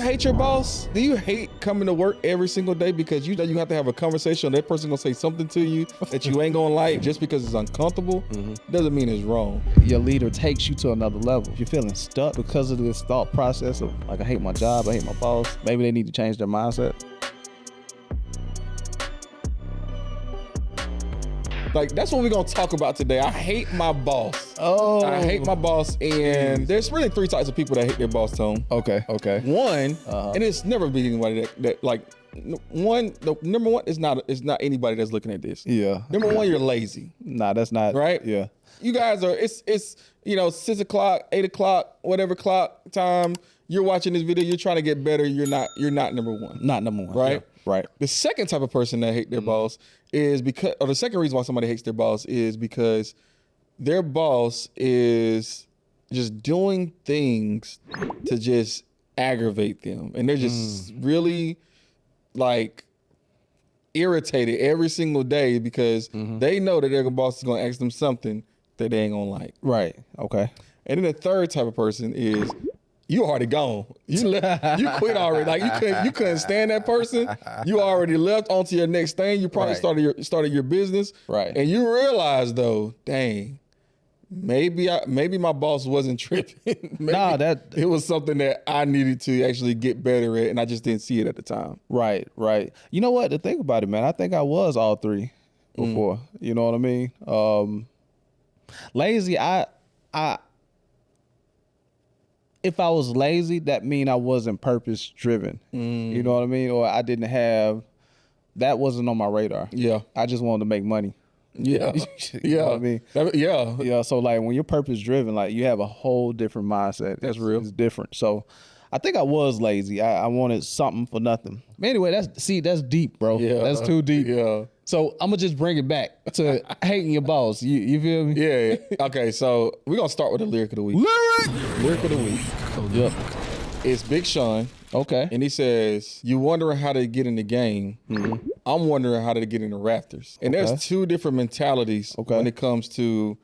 hate your boss? Do you hate coming to work every single day because you know you have to have a conversation, that person gonna say something to you that you ain't gonna like just because it's uncomfortable? Doesn't mean it's wrong. Your leader takes you to another level. If you're feeling stuck because of this thought process of like, I hate my job, I hate my boss, maybe they need to change their mindset. Like, that's what we're gonna talk about today. I hate my boss. Oh. I hate my boss, and there's really three types of people that hate their boss, Tone. Okay. One, and it's never been anybody that like, number one is not anybody that's looking at this. Yeah. Number one, you're lazy. Nah, that's not. Right? Yeah. You guys are, it's 6 o'clock, 8 o'clock, whatever clock time, you're watching this video, you're trying to get better, you're not number one. Not number one. Right? Yeah. Right. The second type of person that hate their boss is because, or the second reason why somebody hates their boss is because their boss is just doing things to just aggravate them. And they're just really like irritated every single day because they know that their boss is going to ask them something that they ain't going to like. Right. Okay. And then the third type of person is you already gone. You quit already. Like you couldn't stand that person. You already left onto your next thing. You probably started your business. Right. And you realize though, dang, maybe my boss wasn't tripping. It was something that I needed to actually get better at, and I just didn't see it at the time. Right. You know what? To think about it, man, I think I was all three before. You know what I mean? Lazy. If I was lazy, that mean I wasn't purpose driven. You know what I mean? Or I didn't have, that wasn't on my radar. Yeah. I just wanted to make money. Yeah. You know what I mean? Yeah. So like when you're purpose driven, like you have a whole different mindset. That's real. It's different. So I think I was lazy. I wanted something for nothing. But anyway, that's deep, bro. Yeah. That's too deep. Yeah. So I'm gonna just bring it back to hating your boss. You feel me? Yeah. Okay, so we're gonna start with the lyric of the week. Lyric of the week. Yep. It's Big Sean. Okay. And he says, you wondering how to get in the game. I'm wondering how to get in the rafters. And there's two different mentalities when it comes to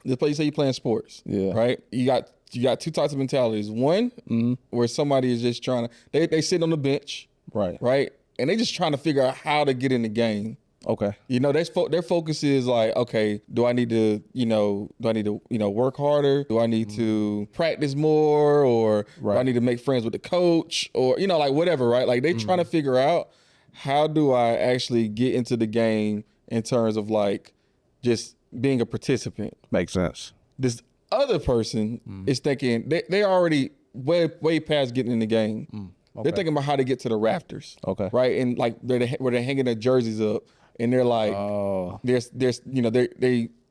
the place. You say you're playing sports. Yeah. Right? You got two types of mentalities. One, where somebody is just trying to, they sit on the bench. Right? And they just trying to figure out how to get in the game. Okay. You know, their focus is like, okay, do I need to work harder? Do I need to practice more? Or do I need to make friends with the coach? Or, like whatever, right? Like they trying to figure out how do I actually get into the game in terms of like just being a participant. Makes sense. This other person is thinking they already way past getting in the game. Okay. They're thinking about how to get to the rafters. Okay. Right? And like where they're hanging their jerseys up. And they're like,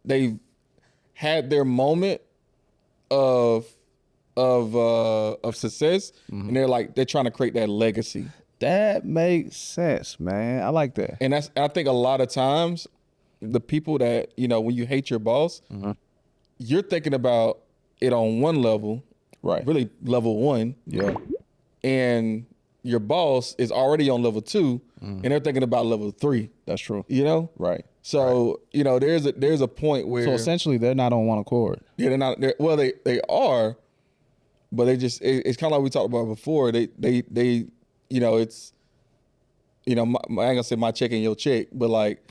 they've had their moment of success, and they're trying to create that legacy. That makes sense, man. I like that. And I think a lot of times, the people that when you hate your boss, you're thinking about it on one level, right? Really, level one, yeah. And your boss is already on level 2, and they're thinking about level 3. That's true. Right. So there's a point where essentially they're not on one accord. Yeah, they're not. Well, they are, but they just it's kind of like we talked about before. They it's I ain't gonna say my check and your check, but like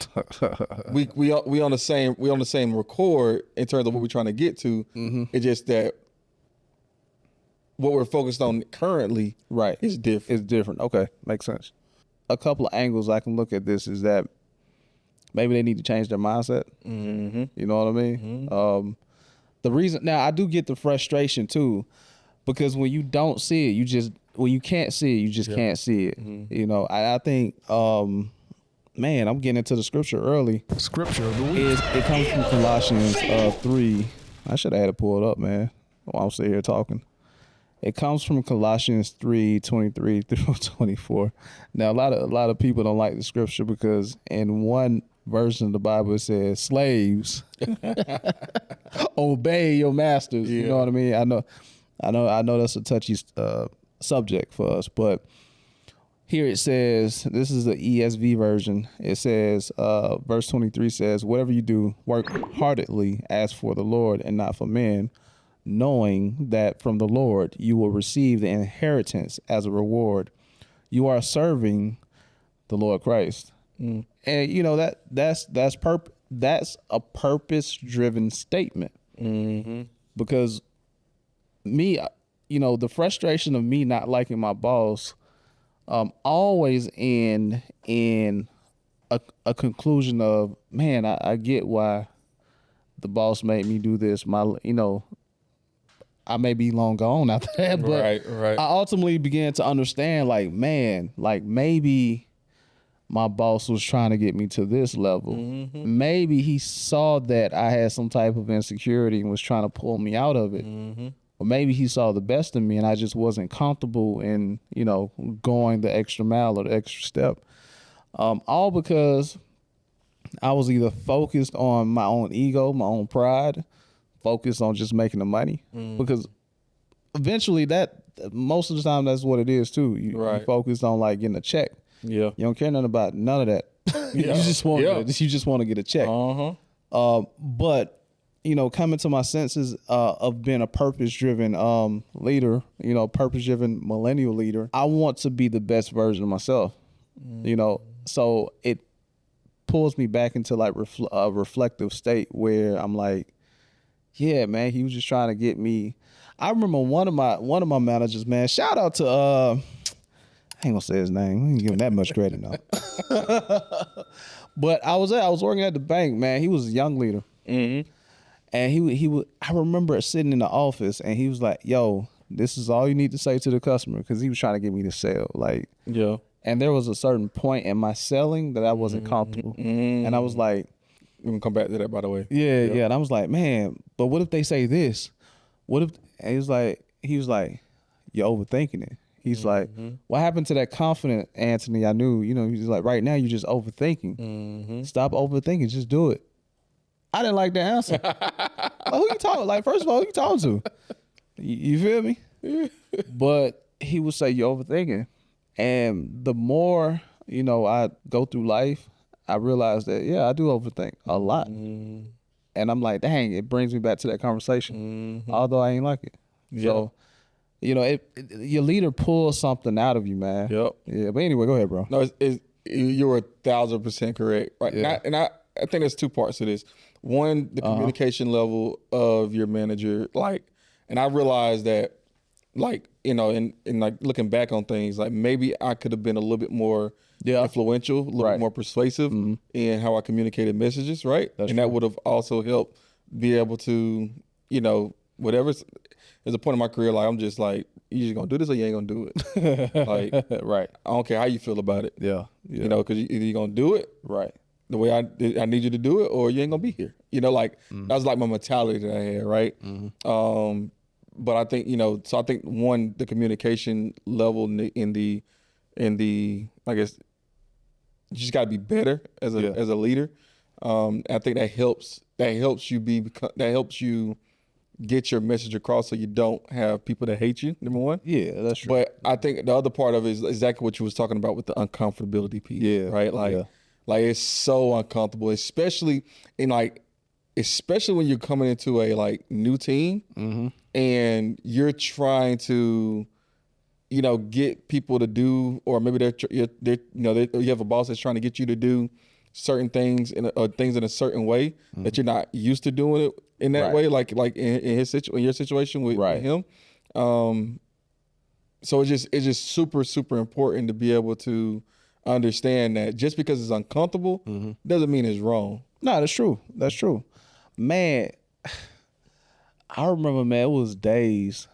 we on the same record in terms of what we're trying to get to. It's just that what we're focused on currently, is different. It's different. Okay, makes sense. A couple of angles I can look at this is that maybe they need to change their mindset. You know what I mean? The reason now I do get the frustration too, because when you don't see it, when you can't see it, you just can't see it. I think, man, I'm getting into the scripture early. Scripture of the week. It comes from Colossians 3. I should have had it pulled up, man, while I'm sitting here talking. It comes from Colossians 3:23 through 24. Now, a lot of people don't like the scripture because in one version of the Bible it says, "Slaves, obey your masters." You know what I mean? I know that's a touchy subject for us, but here it says, this is the ESV version. It says, verse 23 says, "Whatever you do, work heartedly as for the Lord and not for men, knowing that from the Lord you will receive the inheritance as a reward. You are serving the Lord Christ. And you know that's a purpose-driven statement. Because me, you know, the frustration of me not liking my boss always in a conclusion of, man, I get why the boss made me do this. You know, I may be long gone after that, but right. I ultimately began to understand, like, man, like maybe my boss was trying to get me to this level. Maybe he saw that I had some type of insecurity and was trying to pull me out of it. Or maybe he saw the best in me and I just wasn't comfortable in, you know, going the extra mile or the extra step. All because I was either focused on my own ego, my own pride, focused on just making the money. Because eventually most of the time that's what it is too. You focused on like getting a check. Yeah. You don't care nothing about none of that. You just want to get a check. But you know, coming to my senses of being a purpose-driven leader, you know, purpose-driven millennial leader, I want to be the best version of myself. You know, so it pulls me back into like a reflective state where I'm like, yeah, man, he was just trying to get me. I remember one of my managers, man. Shout out to I ain't gonna say his name. I ain't give him that much credit now. But I was working at the bank, man. He was a young leader. And he I remember sitting in the office and he was like, yo, this is all you need to say to the customer, because he was trying to get me to sell. Like, yeah. And there was a certain point in my selling that I wasn't comfortable. And I was like, we can come back to that, by the way. Yeah. And I was like, man, but what if they say this? What if, and he was like, you're overthinking it. He's like, what happened to that confident Anthony I knew? You know, he's like, right now you're just overthinking. Stop overthinking, just do it. I didn't like the answer. Like, who you talking? Like, first of all, who you talking to? You feel me? But he would say, you're overthinking. And the more, you know, I go through life, I realize that, yeah, I do overthink a lot. And I'm like, dang, it brings me back to that conversation, although I ain't like it. Yeah. So, you know, your leader pulls something out of you, man. Yep. Yeah, but anyway, go ahead, bro. No, you're 1,000% correct. Right. Yeah. And I think there's two parts to this. One, the communication level of your manager, like, and I realized that, like, you know, in like looking back on things, like maybe I could have been a little bit more influential, a little bit more persuasive in how I communicated messages, right? That would have also helped be able to, you know, whatever. There's a point in my career, like, I'm just like, you just gonna do this or you ain't gonna do it. Like, right. I don't care how you feel about it. Yeah. You know, because either you're gonna do it right the way I need you to do it, or you ain't gonna be here. You know, like that was like my mentality that I had, right? But I think, you know, so I think one, the communication level in the I guess you just got to be better as a leader. I think that helps you get your message across so you don't have people that hate you, number one. Yeah, that's true. But I think the other part of it is exactly what you was talking about with the uncomfortability piece. Yeah. Right? Like it's so uncomfortable, especially when you're coming into a like new team and you're trying to, you know, get people to do, or maybe you have a boss that's trying to get you to do certain things in a certain way that you're not used to doing it in that way, like in your situation with him. So it's just super, super important to be able to understand that just because it's uncomfortable doesn't mean it's wrong. No, that's true. That's true. Man, I remember, man, it was days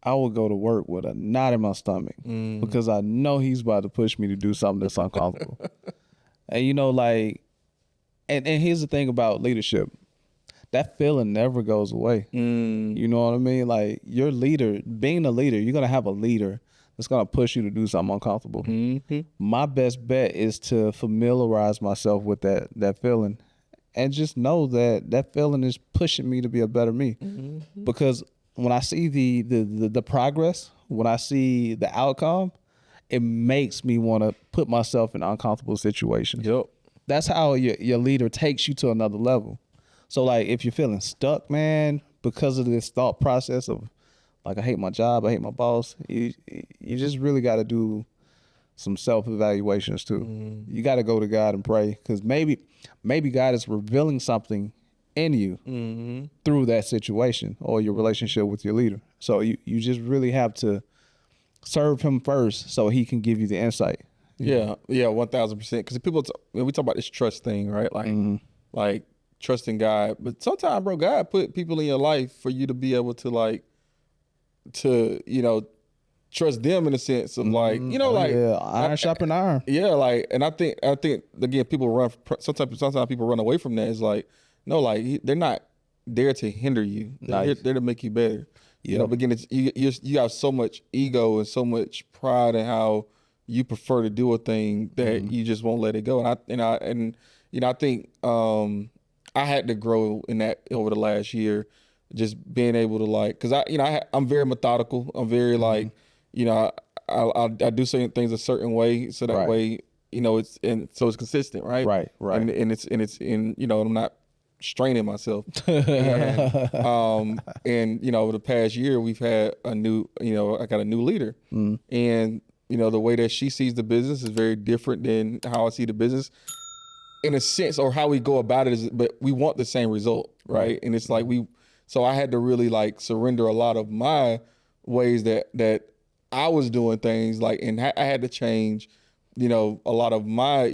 I would go to work with a knot in my stomach because I know he's about to push me to do something that's uncomfortable. And, you know, like, and here's the thing about leadership. That feeling never goes away. You know what I mean? Like, your leader, being a leader, you're going to have a leader that's going to push you to do something uncomfortable. My best bet is to familiarize myself with that feeling and just know that feeling is pushing me to be a better me. Because when I see the progress, when I see the outcome, it makes me want to put myself in uncomfortable situations. Yep. That's how your leader takes you to another level. So, like, if you're feeling stuck, man, because of this thought process of like, I hate my job, I hate my boss, you just really got to do some self-evaluations too. You got to go to God and pray, because maybe God is revealing something in you through that situation or your relationship with your leader. So you just really have to serve him first so he can give you the insight. Yeah, 1000%. Because people, we talk about this trust thing, right? Like, like trusting God, but sometimes, bro, God put people in your life for you to be able to like, trust them in a sense of like, iron sharpen iron. Yeah, like, and I think again, people run. Sometimes people run away from that. It's like, no, like they're not there to hinder you. They're there to make you better. But again, it's you have so much ego and so much pride in how you prefer to do a thing that you just won't let it go. And I think I had to grow in that over the last year, just being able to like, because I'm very methodical. I'm very like, I do certain things a certain way, so that way, it's consistent, right? Right. And it's I'm not straining myself. And over the past year, we've had I got a new leader, and the way that she sees the business is very different than how I see the business, in a sense, or how we go about it is, but we want the same result, right? And it's like so I had to really like surrender a lot of my ways that I was doing things, like, and I had to change, a lot of my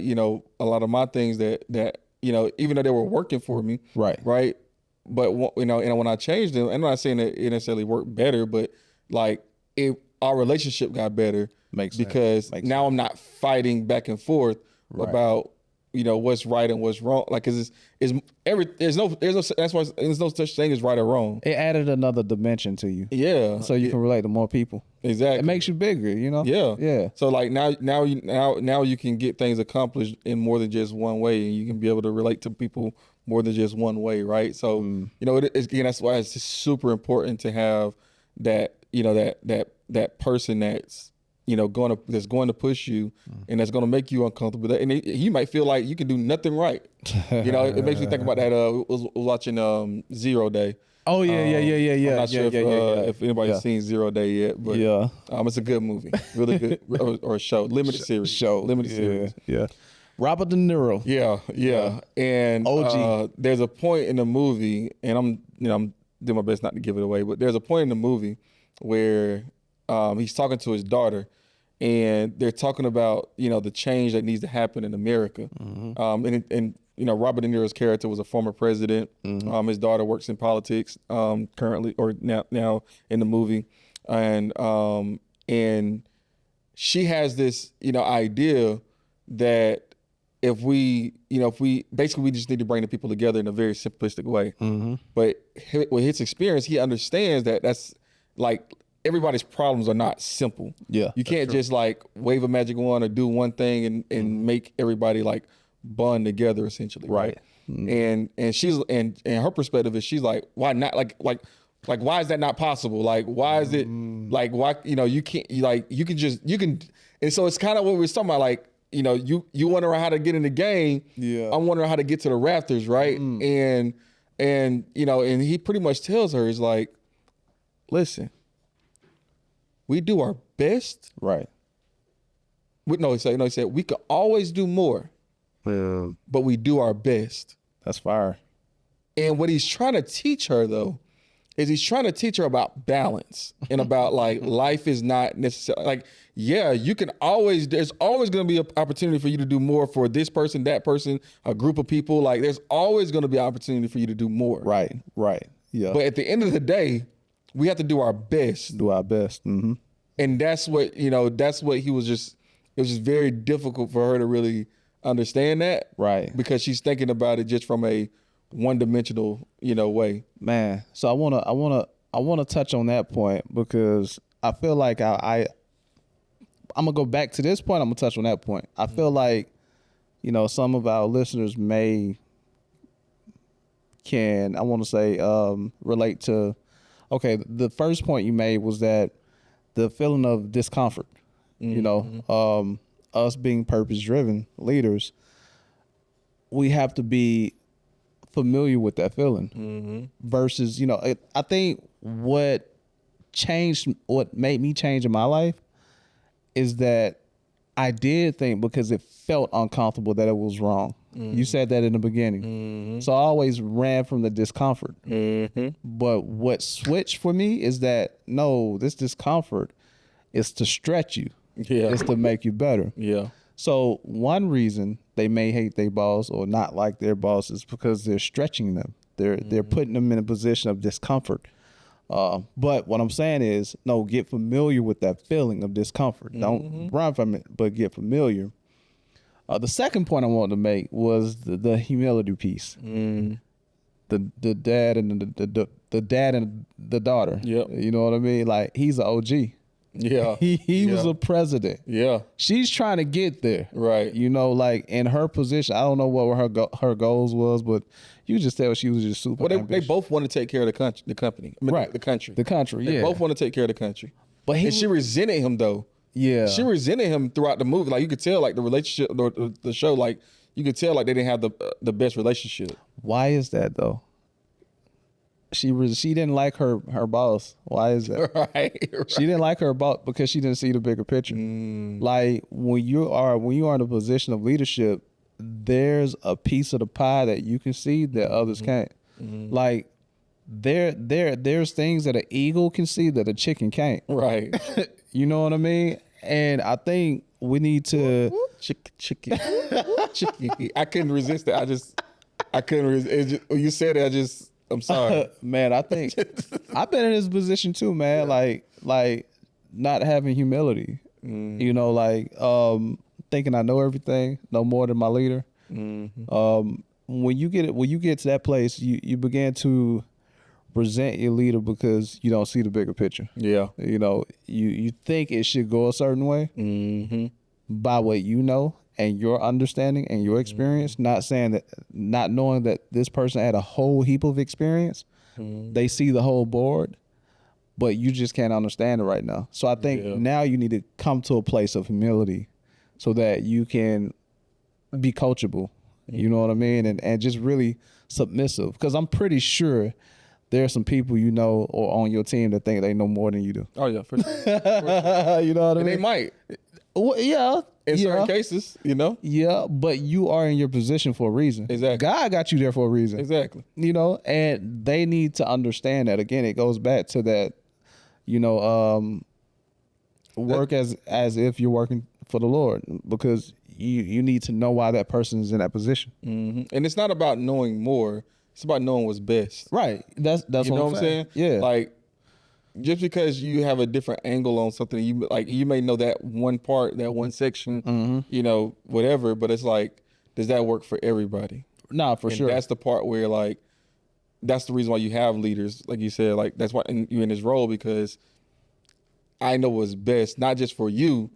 things that even though they were working for me, right. But and when I changed them, I'm not saying that it necessarily worked better, but like our relationship got better because now I'm not fighting back and forth about what's right and what's wrong. Like, cause there's no that's why there's no such thing as right or wrong. It added another dimension to you. Yeah. So you can relate to more people. Exactly. It makes you bigger, Yeah. Yeah. So like now you can get things accomplished in more than just one way, and you can be able to relate to people more than just one way, right? So again, that's why it's just super important to have that that person that's that's going to push you and that's going to make you uncomfortable. And you might feel like you can do nothing right. It makes me think about that. Was watching 0 Day. Oh yeah. I'm not sure if anybody's seen 0 Day yet, but it's a good movie, really good, or a show, limited series. Series. Yeah. Robert De Niro. Yeah. And OG. There's a point in the movie, and I'm doing my best not to give it away, but there's a point in the movie where he's talking to his daughter, and they're talking about the change that needs to happen in America. And Robert De Niro's character was a former president. His daughter works in politics currently, or now in the movie, and she has this idea that if we basically we just need to bring the people together in a very simplistic way. But with his experience, he understands that that's like, everybody's problems are not simple. Yeah, you can't just like wave a magic wand or do one thing and make everybody like bond together, essentially. Right. And she's and her perspective is, she's like, why not? Like why is that not possible? Like, why is it like, why you can't, like you can. And so it's kind of what we were talking about. Like, you wondering how to get in the game. Yeah. I'm wondering how to get to the rafters, right? And and he pretty much tells her, he's like, listen, we do our best. Right. He said we could always do more. Yeah. But we do our best. That's fire. And what he's trying to teach her, though, is he's trying to teach her about balance and about like life is not necessarily like, you can always, there's always going to be an opportunity for you to do more for this person, that person, a group of people. Like, there's always going to be an opportunity for you to do more. Right. Yeah. But at the end of the day, we have to do our best. Do our best. And that's what, that's what it was just very difficult for her to really understand that. Right. Because she's thinking about it just from a one-dimensional, way. Man, so I wanna touch on that point, because I feel like I'm gonna go back to this point. I'm gonna touch on that point. I feel like, some of our listeners relate to. Okay, the first point you made was that the feeling of discomfort. Us being purpose-driven leaders, we have to be familiar with that feeling versus, you know, I think what made me change in my life is that I did think, because it felt uncomfortable, that it was wrong. You said that in the beginning. So I always ran from the discomfort. But what switched for me is that, no, this discomfort is to stretch you. Yeah. It's to make you better. Yeah. So one reason they may hate their boss or not like their boss is because they're stretching them. They're putting them in a position of discomfort. But what I'm saying is, no, get familiar with that feeling of discomfort. Don't run from it, but get familiar. The second point I wanted to make was the humility piece. The dad and the dad and the daughter. Yep. You know what I mean? Like, he's an OG. Yeah. He was a president. Yeah. She's trying to get there. Right. You know, like, in her position, I don't know what her goals was, but you just tell she was just super Well, ambitious. they both want to take care of the company. I mean, Right. The country. The country, They yeah. both want to take care of the country. But And she resented him, though. Yeah. She resented him throughout the movie. Like, you could tell, like, the relationship, or the show, like, you could tell, like, they didn't have the best relationship. Why is that, though? She didn't like her boss. Why is that? Right. She didn't like her boss because she didn't see the bigger picture. Like, when you are in a position of leadership, there's a piece of the pie that you can see that others can't. Like, there's things that an eagle can see that a chicken can't. Right. You know what I mean? And I think we need to. Chicken. I couldn't resist it. I couldn't resist. When you said it, I'm sorry. Man, I think I've been in this position too, man. Like not having humility. You know, like thinking I know everything, know more than my leader. When you get to that place, you begin to resent your leader because you don't see the bigger picture. Yeah. You know, you think it should go a certain way by what you know and your understanding and your experience, not knowing that this person had a whole heap of experience. They see the whole board, but you just can't understand it right now. So I think now you need to come to a place of humility so that you can be coachable. You know what I mean? And just really submissive. Because I'm pretty sure there are some people you know or on your team that think they know more than you do. Oh, yeah, for sure. You know what I mean? And they might. Well, yeah. In certain cases, you know? Yeah, but you are in your position for a reason. Exactly. God got you there for a reason. Exactly. You know, and they need to understand that. Again, it goes back to that, you know, work as if you're working for the Lord, because you need to know why that person is in that position. And it's not about knowing more. It's about knowing what's best. Right. That's You know what I'm saying? Yeah. Like, just because you have a different angle on something, you may know that one part, that one section, you know, whatever, but it's like, does that work for everybody? Nah, for And sure. that's the part where, like, that's the reason why you have leaders, like you said, like, that's why you're in this role, because I know what's best, not just for you,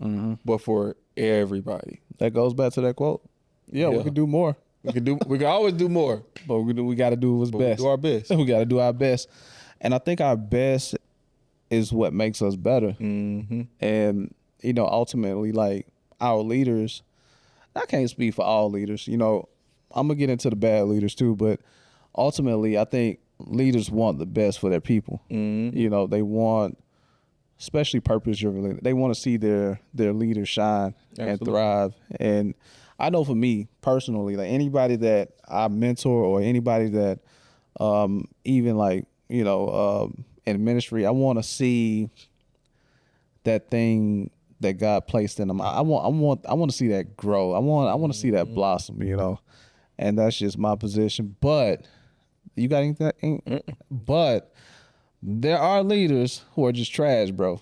but for everybody. That goes back to that quote. Yeah, we Yeah. could do more, We can always do more, but we got to do what's but best. we do our best. We got to do our best. And I think our best is what makes us better. And, you know, ultimately, like, our leaders, I can't speak for all leaders. You know, I'm going to get into the bad leaders too, but ultimately, I think leaders want the best for their people. You know, they want, especially purpose-driven, they want to see their leaders shine and thrive. And I know for me personally, like, anybody that I mentor or anybody that even, like, you know, in ministry, I want to see that thing that God placed in them. I want to see that grow. I want to see that blossom, you know. And that's just my position. But you got anything? But there are leaders who are just trash, bro.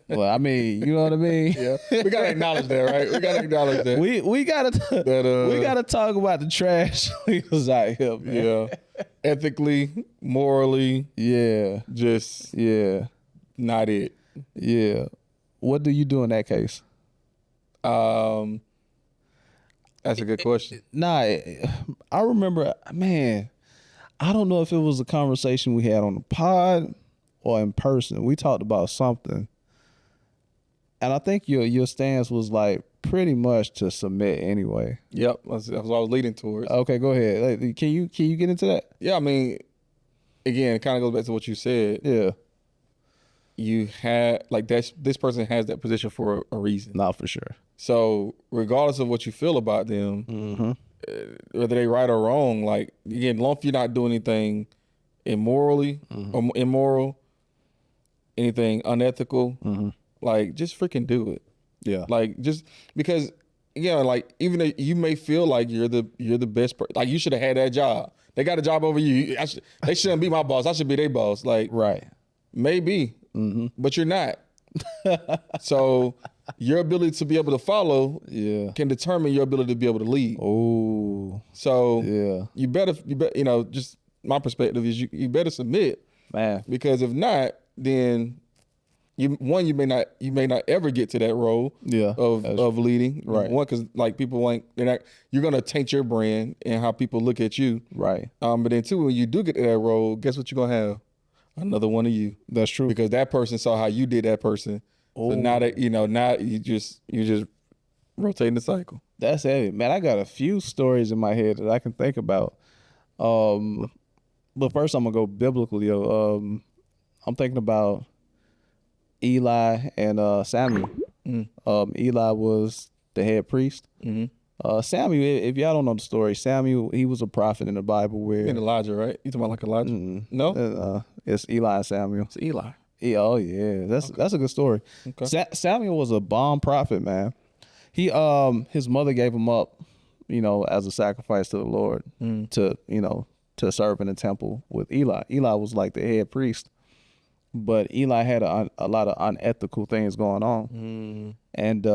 Well, I mean, you know what I mean? Yeah, we gotta acknowledge that, right? We gotta acknowledge that. We gotta talk about the trash leaders out here, man. Yeah, ethically, morally, Yeah. just not it. Yeah. What do you do in that case? That's a good question. Nah, I remember, man, I don't know if it was a conversation we had on the pod or in person. We talked about something. And I think your stance was like pretty much to submit anyway. Yep, that's what I was leading towards. Okay, go ahead. Like, can you get into that? Yeah, I mean, again, it kind of goes back to what you said. Yeah. You had like this person has that position for a reason. Not for sure. So regardless of what you feel about them, whether they right or wrong, like again, long as you're not doing anything immorally or immoral, anything unethical, like just freaking do it. Yeah. Like just because like even though you may feel like you're the best person, like you should have had that job. They got a job over you. They shouldn't be my boss. I should be their boss. Like Right. maybe, but you're not. So your ability to be able to follow can determine your ability to be able to lead. Oh. So Yeah. you better, just my perspective is you better submit, Man. because if not, then you may not ever get to that role of leading. Right. One, because like you're gonna taint your brand and how people look at you. Right. But then two, when you do get to that role, guess what you're gonna have? Another one of you. That's true. Because that person saw how you did that person. So now that now you just rotating the cycle. That's heavy. Man, I got a few stories in my head that I can think about. But first I'm gonna go biblically. I'm thinking about Eli and Samuel. Eli was the head priest. Samuel, if y'all don't know the story, Samuel, he was a prophet in the Bible where And Elijah, right? You talking about like Elijah? No? It's Eli and Samuel. It's Eli. Oh yeah, that's a good story. Okay. Samuel was a bomb prophet, man. He his mother gave him up, as a sacrifice to the Lord to serve in the temple with Eli. Eli was like the head priest, but Eli had a lot of unethical things going on, and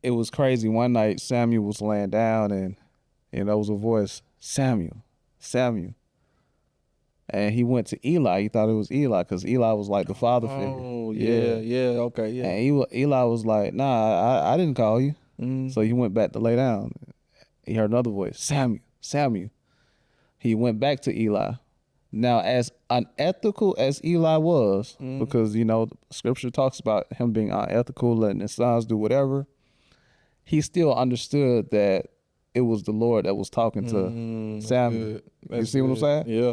it was crazy. One night Samuel was laying down, and there was a voice, Samuel, Samuel. And he went to Eli. He thought it was Eli because Eli was like the father figure. Oh, yeah, okay, yeah. And Eli was like, nah, I didn't call you. So he went back to lay down. He heard another voice, Samuel, Samuel. He went back to Eli. Now, as unethical as Eli was, because, scripture talks about him being unethical, letting his sons do whatever, he still understood that it was the Lord that was talking to Samuel. You see what I'm saying? Yeah.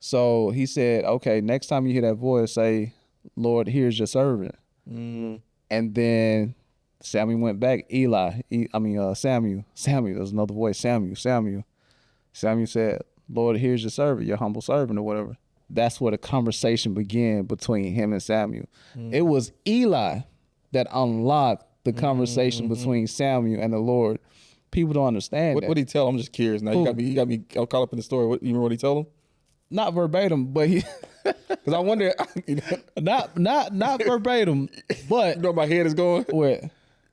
So he said, okay, next time you hear that voice, say, Lord, here's your servant. And then Samuel went back, Samuel, there's another voice, Samuel. Samuel said, Lord, here's your servant, your humble servant or whatever. That's where the conversation began between him and Samuel. It was Eli that unlocked the conversation between Samuel and the Lord. People don't understand that. What did he tell him? I'm just curious now. You got me caught up in the story. You remember what he told him? Not verbatim, but he because I wonder. not verbatim, but you know where my head is going. What?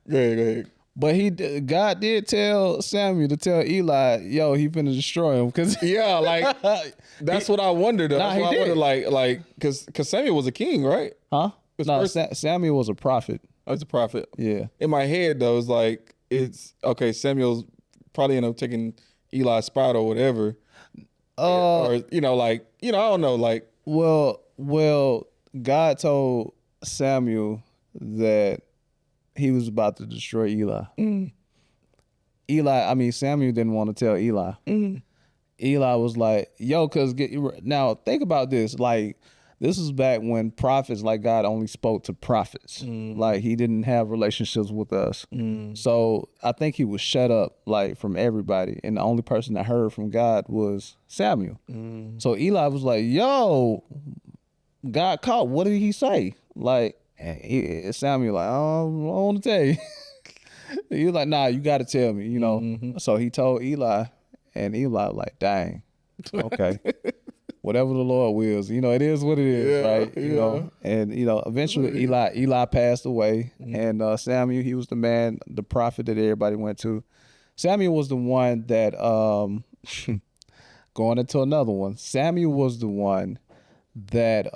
Go ahead. But God did tell Samuel to tell Eli, yo, he finna destroy him. Cause like that's what I wondered. That's what I wondered. Like, because Samuel was a king, right? Huh? No, Samuel was a prophet. Oh, he's a prophet. Yeah. In my head though, it's like it's okay. Samuel's probably taking Eli's spot or whatever. Or I don't know, like. Well, God told Samuel that he was about to destroy Eli. Samuel didn't want to tell Eli. Eli was like, yo, now think about this. Like, this was back when prophets, like God only spoke to prophets. Like he didn't have relationships with us. So I think he was shut up like from everybody. And the only person that heard from God was Samuel. So Eli was like, yo, God called. What did he say? Like Samuel like, I don't want to tell you. He was like, nah, you got to tell me, So he told Eli, and Eli like, dang, okay. Whatever the Lord wills, it is what it is, right? And eventually Eli passed away, and Samuel, he was the man, the prophet that everybody went to. Samuel was the one that going into another one. Samuel was the one that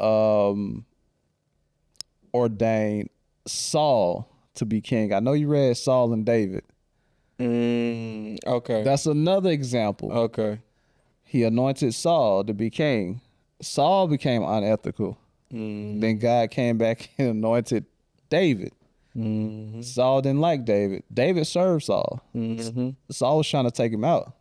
ordained Saul to be king. I know you read Saul and David. Okay. That's another example. Okay. He anointed Saul to be king. Saul became unethical. Then God came back and anointed David. Mm-hmm. Saul didn't like David. David served Saul. Mm-hmm. Saul was trying to take him out.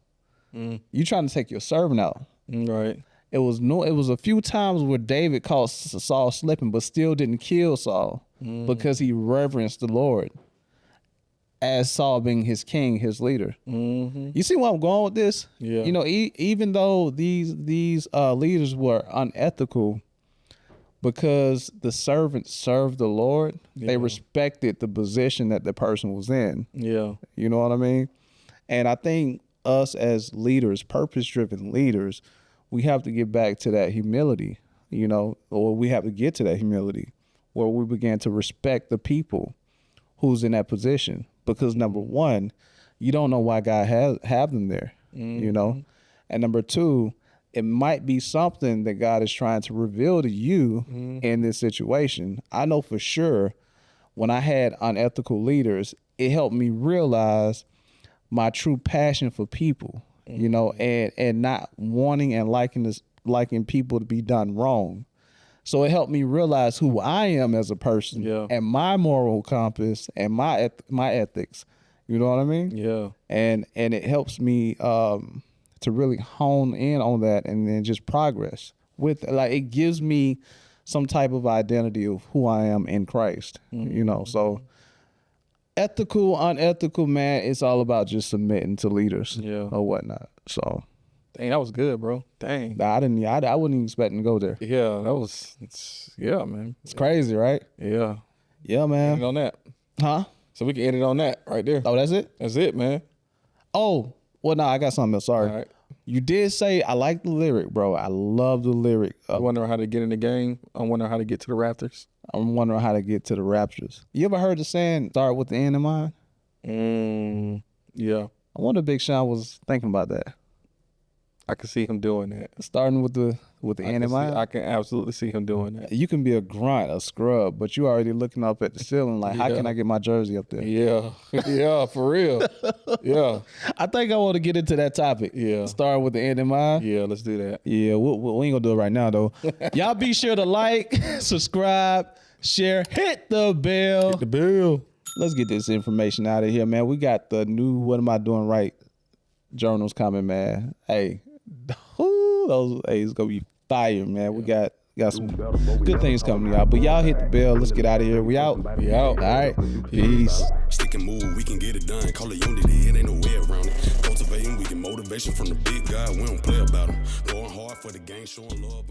You trying to take your servant out. Right. It was a few times where David caught Saul slipping, but still didn't kill Saul because he reverenced the Lord as Saul being his king, his leader. Mm-hmm. You see where I'm going with this? Yeah. You know, even though these leaders were unethical, because the servants served the Lord, they respected the position that the person was in. Yeah. You know what I mean? And I think us as leaders, purpose-driven leaders, we have to get back to that humility, you know, or we have to get to that humility where we begin to respect the people who's in that position. Because number one, you don't know why God have them there, you know? And number two, it might be something that God is trying to reveal to you in this situation. I know for sure when I had unethical leaders, it helped me realize my true passion for people, you know, and not wanting and liking people to be done wrong. So it helped me realize who I am as a person and my moral compass and my ethics. You know what I mean? Yeah. And it helps me to really hone in on that and then just progress with, like, it gives me some type of identity of who I am in Christ, you know? So ethical, unethical, man, it's all about just submitting to leaders or whatnot. So, dang, that was good, bro. Dang. I wouldn't even expect to go there. Yeah, yeah, man. It's crazy, right? Yeah. Yeah, man. Edit on that. Huh? So we can edit on that right there. Oh, that's it? That's it, man. Oh, well, no, I got something else. Sorry. All right. You did say, I like the lyric, bro. I love the lyric. I'm wondering how to get in the game. I'm wondering how to get to the Raptors. I'm wondering how to get to the Raptors. You ever heard the saying, start with the end in mind? Yeah. I wonder if Big Sean was thinking about that. I can see him doing that. Starting with the end in mind? I can absolutely see him doing that. You can be a grunt, a scrub, but you already looking up at the ceiling like, how can I get my jersey up there? Yeah. Yeah, for real. Yeah. I think I want to get into that topic. Yeah. Start with the end in mind. Yeah, let's do that. Yeah, we ain't gonna do it right now though. Y'all be sure to like, subscribe, share, hit the bell. Hit the bell. Let's get this information out of here, man. We got the new What Am I Doing Right journals coming, man. Hey, it's gonna be fire, man. We got some good things coming to y'all. But y'all hit the bell. Let's get out of here. We out. We out. All right. Peace. Stick and move, we can get it done. Call it unity, it ain't no way around it. Cultivating, we get motivation from the big guy. We don't play about him. Going hard for the game, showing love.